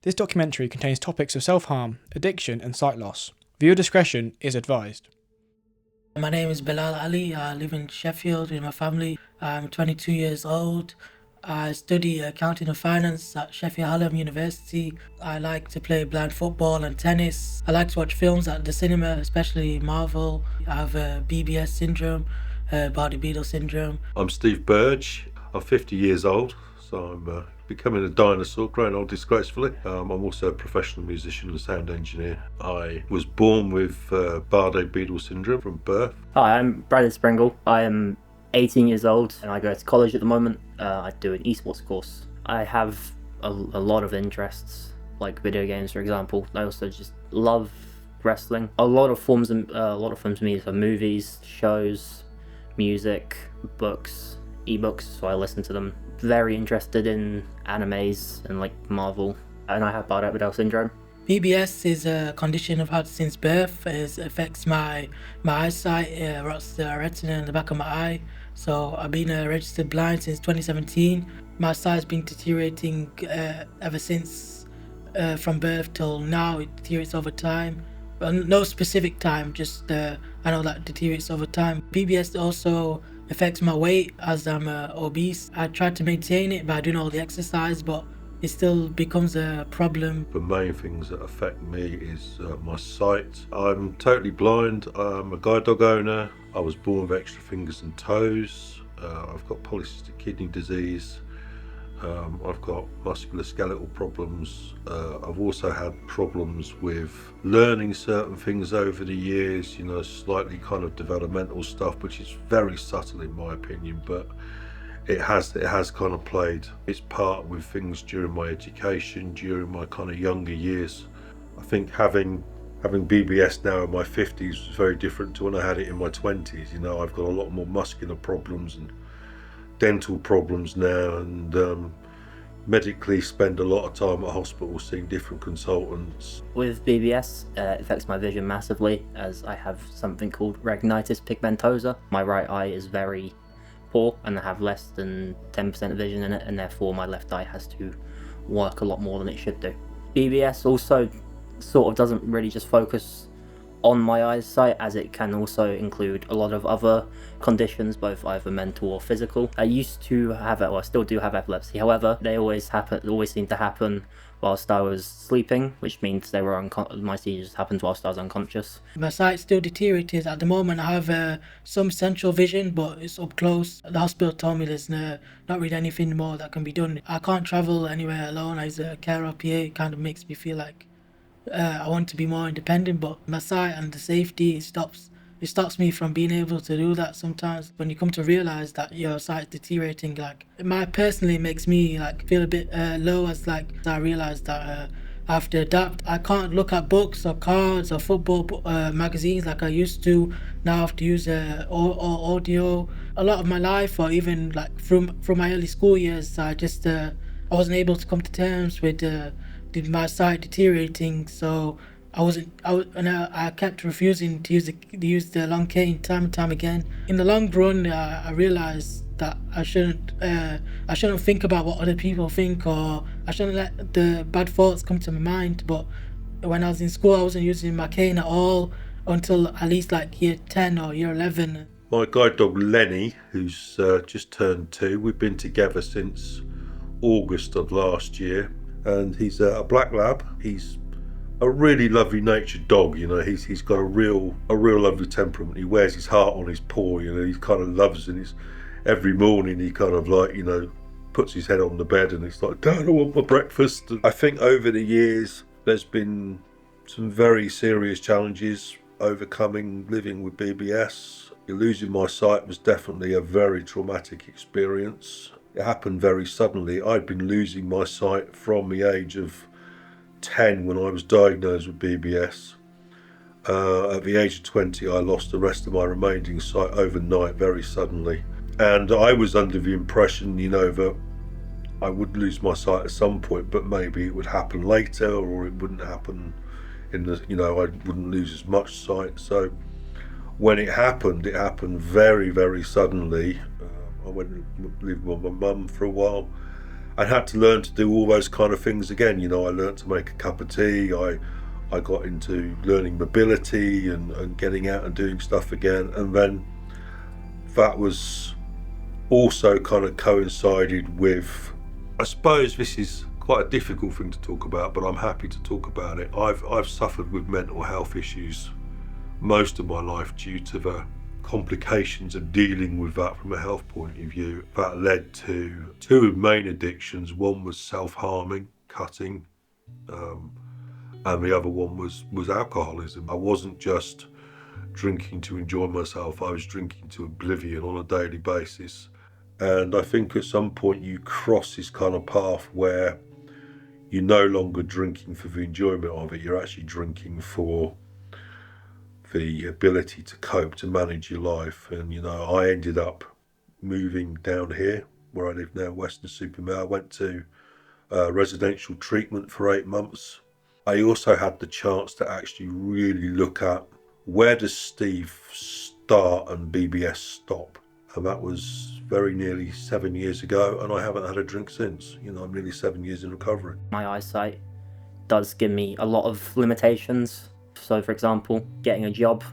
This documentary contains topics of self-harm, addiction and sight loss. Viewer discretion is advised. My name is Bilaal Ali. I live in Sheffield with my family. I'm 22 years old. I study accounting and finance at Sheffield Hallam University. I like to play blind football and tennis. I like to watch films at the cinema, especially Marvel. I have BBS syndrome, Bardet-Biedl syndrome. I'm Steve Burge. I'm 50 years old, so I'm becoming a dinosaur, growing old disgracefully. I'm also a professional musician and sound engineer. I was born with Bardet-Biedl syndrome from birth. Hi, I'm Bradley Springle. I am 18 years old and I go to college at the moment. I do an esports course. I have a lot of interests, like video games, for example. I also just love wrestling. A lot of forms of media, so movies, shows, music, books, ebooks, so I listen to them. Very interested in animes and like Marvel, and I have Bardet-Biedl syndrome. BBS is a condition I've had since birth. It affects my eyesight, rots the retina in the back of my eye. So I've been registered blind since 2017. My sight's been deteriorating ever since, from birth till now. It deteriorates over time. No specific time, just I know that deteriorates over time. BBS also affects my weight as I'm obese. I try to maintain it by doing all the exercise, but it still becomes a problem. The main things that affect me is my sight. I'm totally blind. I'm a guide dog owner. I was born with extra fingers and toes. I've got polycystic kidney disease. I've got musculoskeletal problems. I've also had problems with learning certain things over the years, slightly kind of developmental stuff, which is very subtle in my opinion, but it has kind of played its part with things during my education, during my kind of younger years. I think having BBS now in my 50s is very different to when I had it in my 20s. I've got a lot more muscular problems and dental problems now, and medically spend a lot of time at hospital seeing different consultants. With BBS, it affects my vision massively, as I have something called retinitis pigmentosa. My right eye is very poor and I have less than 10% vision in it, and therefore my left eye has to work a lot more than it should do. BBS also sort of doesn't really just focus on my eyesight, as it can also include a lot of other conditions, both either mental or physical. I used to have it, or I still do have epilepsy. However, they always seem to happen whilst I was sleeping, which means my seizures happened whilst I was unconscious. My sight still deteriorates. At the moment I have some central vision, but it's up close. The hospital told me there's not really anything more that can be done. I can't travel anywhere alone as a carer PA. It kind of makes me feel like I want to be more independent, but my sight and the safety, it stops me from being able to do that sometimes. When you come to realise that your sight's deteriorating, like, it personally makes me like feel a bit low, as like I realise that I have to adapt. I can't look at books or cards or football magazines like I used to. Now I have to use audio. A lot of my life, or even like from my early school years, I wasn't able to come to terms with my sight deteriorating, so I kept refusing to use the long cane time and time again. In the long run, I realised that I shouldn't think about what other people think, or I shouldn't let the bad thoughts come to my mind. But when I was in school, I wasn't using my cane at all until at least like year 10 or year 11. My guide dog Lenny, who's just turned 2, we've been together since August of last year. And he's a black lab. He's a really lovely natured dog, he's got a real lovely temperament. He wears his heart on his paw, he kind of loves, and every morning he kind of like, puts his head on the bed and he's like, Dad, I want my breakfast. I think over the years there's been some very serious challenges overcoming living with BBS. Losing my sight was definitely a very traumatic experience. It happened very suddenly. I'd been losing my sight from the age of 10 when I was diagnosed with BBS. At the age of 20, I lost the rest of my remaining sight overnight, very suddenly. And I was under the impression, that I would lose my sight at some point, but maybe it would happen later, or it wouldn't happen I wouldn't lose as much sight. So when it happened very, very suddenly. I went and lived with my mum for a while, I had to learn to do all those kind of things again. You know, I learned to make a cup of tea. I got into learning mobility and getting out and doing stuff again. And then that was also kind of coincided with, I suppose this is quite a difficult thing to talk about, but I'm happy to talk about it. I've suffered with mental health issues most of my life due to the complications of dealing with that from a health point of view. That led to two main addictions. One was self-harming, cutting, and the other one was alcoholism. I wasn't just drinking to enjoy myself, I was drinking to oblivion on a daily basis. And I think at some point you cross this kind of path where you're no longer drinking for the enjoyment of it, you're actually drinking for the ability to cope, to manage your life. And you know, I ended up moving down here where I live now, Western-super-Mare. I went to residential treatment for 8 months. I also had the chance to actually really look at, where does Steve start and BBS stop? And that was very nearly 7 years ago, and I haven't had a drink since. You know, I'm nearly 7 years in recovery. My eyesight does give me a lot of limitations. So for example, getting a job,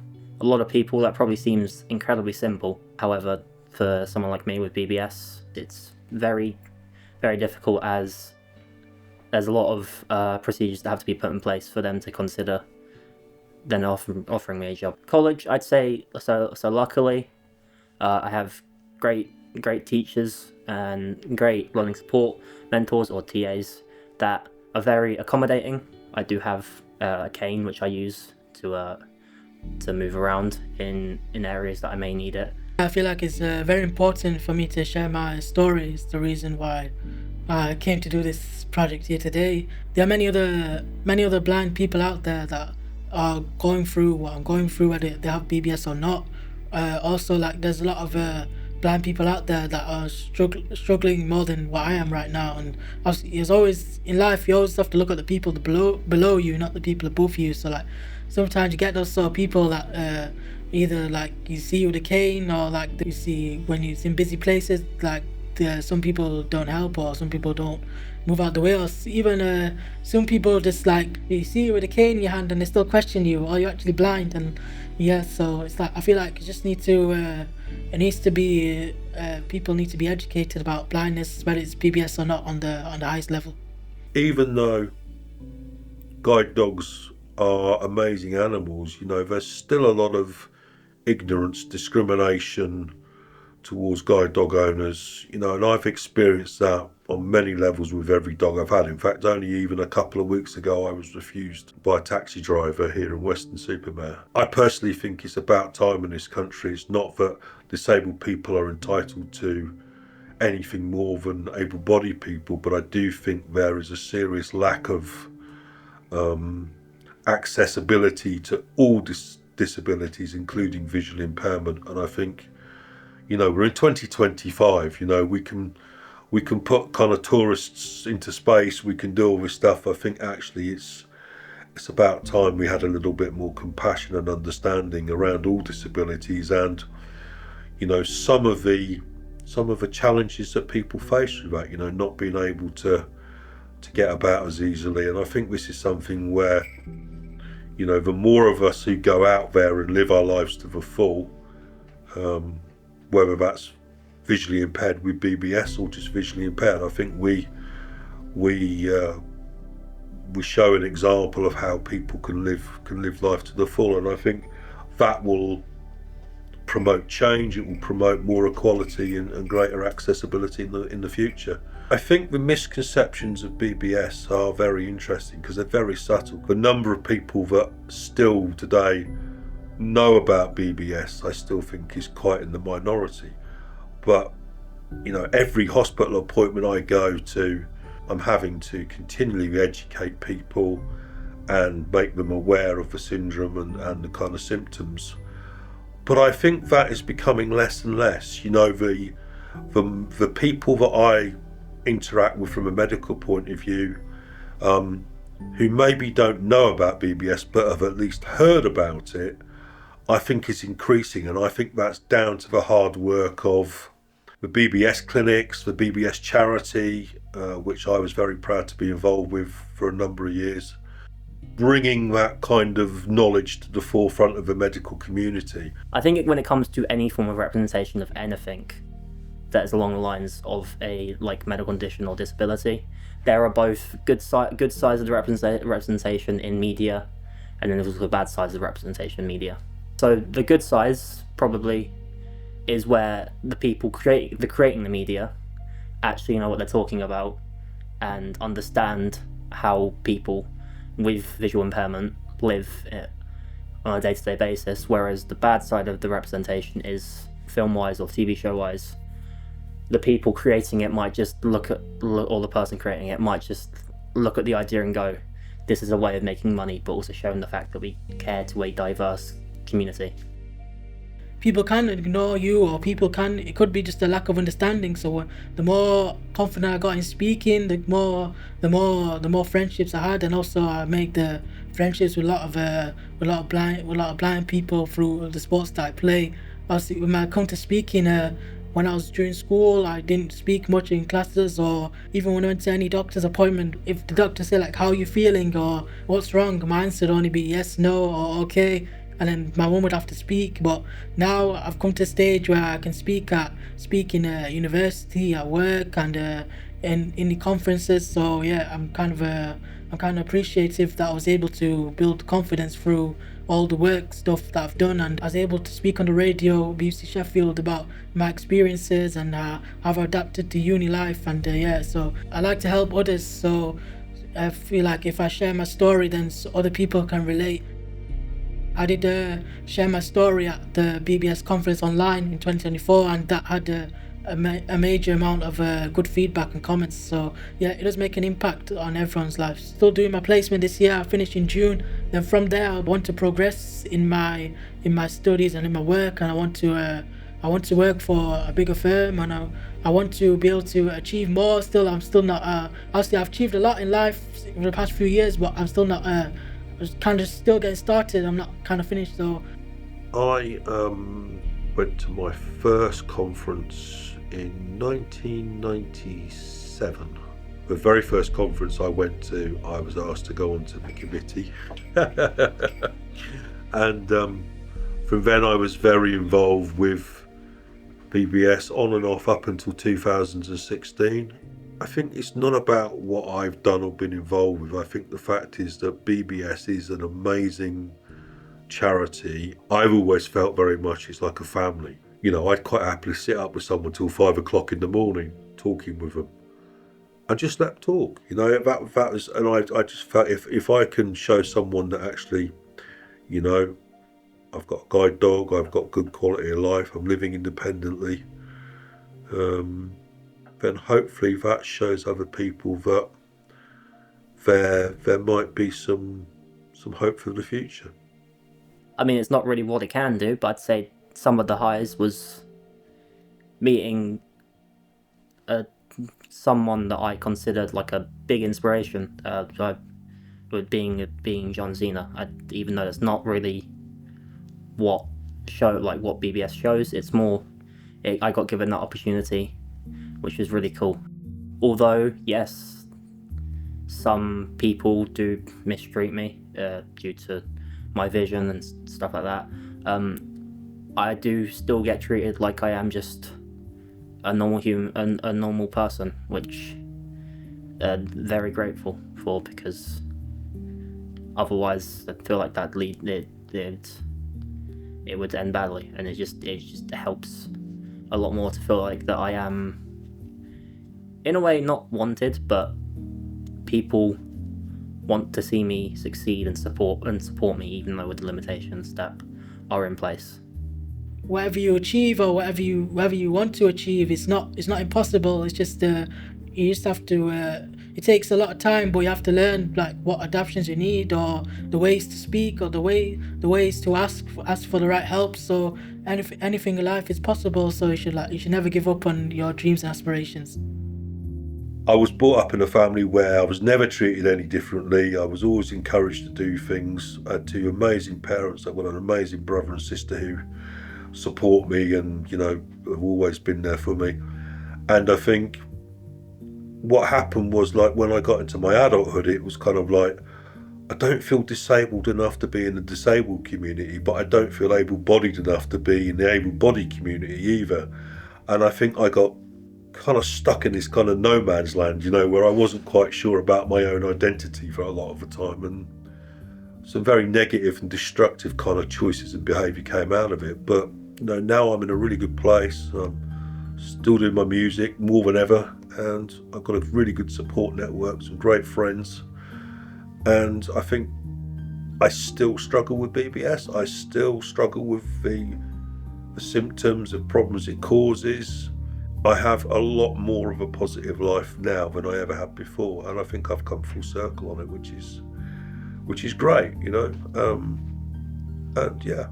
a lot of people, that probably seems incredibly simple. However, for someone like me with BBS, it's very, very difficult, as there's a lot of procedures that have to be put in place for them to consider then offering me a job. College, I'd say, so luckily, I have great teachers and great learning support mentors or TAs that are very accommodating. I do have a cane which I use to move around in areas that I may need it. I feel like it's very important for me to share my story. It's the reason why I came to do this project here today. There are many other blind people out there that are going through what I'm going through, whether they have BBS or not. Also, like, there's a lot of blind people out there that are struggling more than what I am right now. And obviously, it's always in life, you always have to look at the people below you, not the people above you. So like, sometimes you get those sort of people that either like you see with a cane, or like you see when you're in busy places, like some people don't help, or some people don't move out the way, or even some people just like, you see you with a cane in your hand and they still question you, are you actually blind? And yeah, so it's like, I feel like you just need to people need to be educated about blindness, whether it's BBS or not, on the highest level. Even though guide dogs are amazing animals, you know, there's still a lot of ignorance, discrimination towards guide dog owners, you know, and I've experienced that on many levels with every dog I've had. In fact, only even a couple of weeks ago I was refused by a taxi driver here in Western-super-Mare. I personally think it's about time in this country. It's not that disabled people are entitled to anything more than able-bodied people, but I do think there is a serious lack of accessibility to all disabilities, including visual impairment. And I think, you know, we're in 2025, you know, we can put kind of tourists into space, we can do all this stuff. I think actually it's about time we had a little bit more compassion and understanding around all disabilities, and, you know, some of the challenges that people face with that, you know, not being able to get about as easily. And I think this is something where, you know, the more of us who go out there and live our lives to the full, whether that's visually impaired with BBS or just visually impaired, I think we show an example of how people can live life to the full. And I think that will promote change, it will promote more equality and greater accessibility in the future. I think the misconceptions of BBS are very interesting because they're very subtle. The number of people that still today know about BBS, I still think, is quite in the minority. But, you know, every hospital appointment I go to, I'm having to continually educate people and make them aware of the syndrome and the kind of symptoms. But I think that is becoming less and less. You know, the people that I interact with from a medical point of view, who maybe don't know about BBS but have at least heard about it, I think is increasing. And I think that's down to the hard work of the BBS clinics, the BBS charity, which I was very proud to be involved with for a number of years, bringing that kind of knowledge to the forefront of the medical community. I think when it comes to any form of representation of anything that is along the lines of a medical condition or disability, there are both good sides of the representation in media, and then there's also the bad sides of the representation in media. So the good sides probably is where the people creating the media actually know what they're talking about and understand how people with visual impairment live on a day-to-day basis, whereas the bad side of the representation is film-wise or TV show-wise. The people creating it might just or the person creating it might just look at the idea and go, this is a way of making money, but also showing the fact that we care to a diverse community. People can ignore you, or it could be just a lack of understanding. So the more confident I got in speaking, the more friendships I had, and also I made the friendships with a lot of blind people through the sports that I play. Obviously, when I come to speaking, when I was during school, I didn't speak much in classes, or even when I went to any doctor's appointment, if the doctor said how you feeling or what's wrong, my answer would only be yes, no, or okay. And then my mum would have to speak. But now I've come to a stage where I can speak in university, at work, and in the conferences. So yeah, I'm kind of appreciative that I was able to build confidence through all the work stuff that I've done, and I was able to speak on the radio, BBC Sheffield, about my experiences and how I've adapted to uni life. And so I like to help others. So I feel like if I share my story, then other people can relate. I did share my story at the BBS conference online in 2024, and that had a major amount of good feedback and comments. So yeah, it does make an impact on everyone's life. Still doing my placement this year. I finished in June. Then from there, I want to progress in my studies and in my work, and I want to work for a bigger firm, and I want to be able to achieve more. I'm still not. Obviously, I've achieved a lot in life in the past few years, but I'm still not. I was kind of still getting started. I'm not kind of finished. So I went to my first conference in 1997. The very first conference I went to, I was asked to go onto the committee. And from then I was very involved with BBS on and off up until 2016. I think it's not about what I've done or been involved with. I think the fact is that BBS is an amazing charity. I've always felt very much it's like a family. You know, I'd quite happily sit up with someone till 5 o'clock in the morning talking with them and just let them talk. You know, that was, and I just felt if I can show someone that actually, you know, I've got a guide dog, I've got good quality of life, I'm living independently, then hopefully that shows other people that there might be some hope for the future. I mean, it's not really what it can do, but I'd say some of the highs was meeting someone that I considered like a big inspiration. With being John Cena, even though it's not really what BBS shows, it's more. I got given that opportunity, which was really cool. Although, yes, some people do mistreat me due to my vision and stuff like that. I do still get treated like I am just a normal human, a normal person, which I'm very grateful for, because otherwise I feel like that it would end badly, and it just helps a lot more to feel like that I am, in a way, not wanted, but people want to see me succeed and support me, even though with the limitations that are in place. Whatever you achieve or whatever you want to achieve, it's not impossible. It's just you just have to. It takes a lot of time, but you have to learn like what adaptations you need, or the ways to speak, or the ways to ask for the right help. So anything in life is possible. So you should never give up on your dreams and aspirations. I was brought up in a family where I was never treated any differently. I was always encouraged to do things. I had two amazing parents. I've got an amazing brother and sister who support me and, you know, have always been there for me. And I think what happened was, like, when I got into my adulthood, it was kind of like, I don't feel disabled enough to be in the disabled community, but I don't feel able-bodied enough to be in the able-bodied community either. And I think I got kind of stuck in this kind of no man's land, where I wasn't quite sure about my own identity for a lot of the time, and some very negative and destructive kind of choices and behaviour came out of it. But now I'm in a really good place. I'm still doing my music more than ever, and I've got a really good support network, some great friends. And I think I still struggle with BBS. I still struggle with the symptoms, the problems it causes. I have a lot more of a positive life now than I ever had before, and I think I've come full circle on it, which is great, and yeah,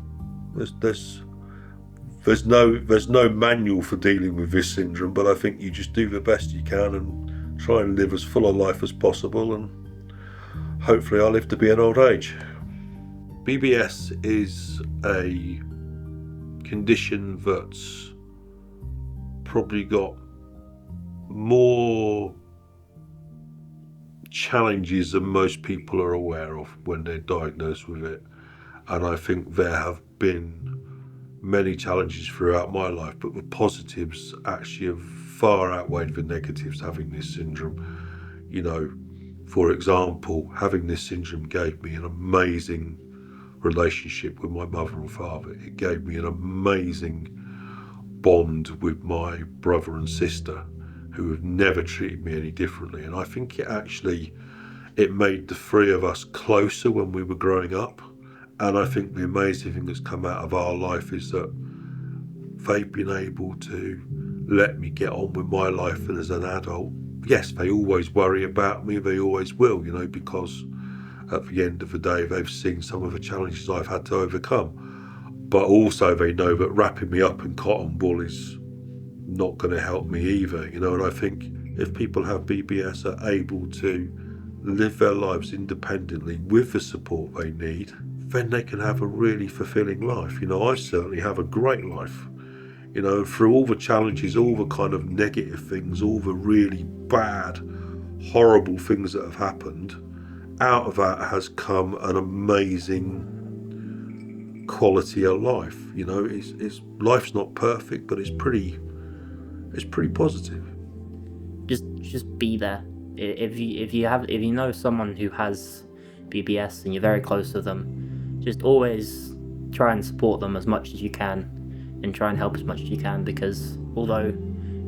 there's no manual for dealing with this syndrome, but I think you just do the best you can and try and live as full a life as possible, and hopefully I'll live to be an old age. BBS is a condition that's probably got more challenges than most people are aware of when they're diagnosed with it. And I think there have been many challenges throughout my life, but the positives actually have far outweighed the negatives having this syndrome. For example, having this syndrome gave me an amazing relationship with my mother and father. It gave me an amazing bond with my brother and sister, who have never treated me any differently. And I think it made the three of us closer when we were growing up. And I think the amazing thing that's come out of our life is that they've been able to let me get on with my life as an adult. Yes, they always worry about me, they always will, because at the end of the day, they've seen some of the challenges I've had to overcome. But also they know that wrapping me up in cotton wool is not going to help me either, and I think if people have BBS are able to live their lives independently with the support they need, then they can have a really fulfilling life. I certainly have a great life, through all the challenges, all the kind of negative things, all the really bad, horrible things that have happened. Out of that has come an amazing quality of life. It's life's not perfect, but it's pretty positive. Just be there. If you know someone who has BBS and you're very close to them, just always try and support them as much as you can, and try and help as much as you can, because although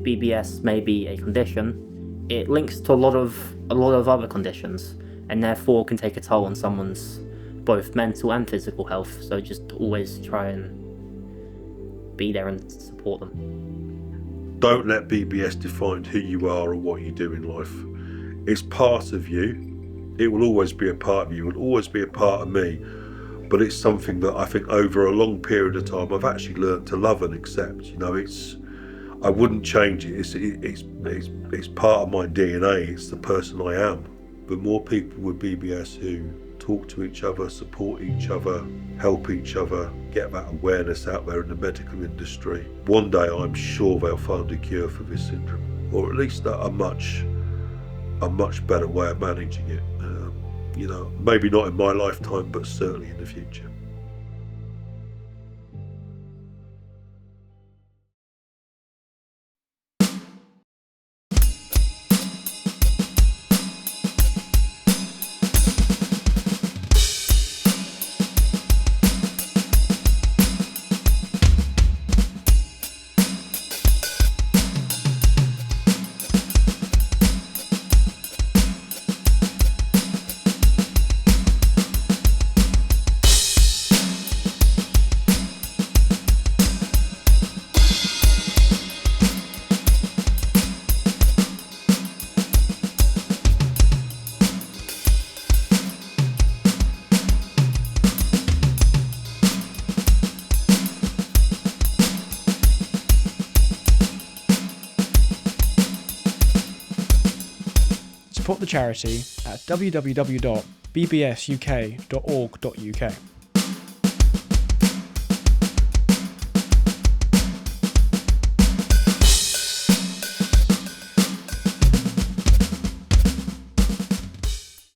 BBS may be a condition, it links to a lot of other conditions, and therefore can take a toll on someone's both mental and physical health. So just always try and be there and support them. Don't let BBS define who you are or what you do in life. It's part of you. It will always be a part of you. It will always be a part of me. But it's something that I think over a long period of time I've actually learned to love and accept. I wouldn't change it. It's part of my DNA. It's the person I am. The more people with BBS who talk to each other, support each other, help each other, get that awareness out there in the medical industry, one day I'm sure they'll find a cure for this syndrome, or at least a much better way of managing it. Maybe not in my lifetime, but certainly in the future. Support the charity at www.bbsuk.org.uk.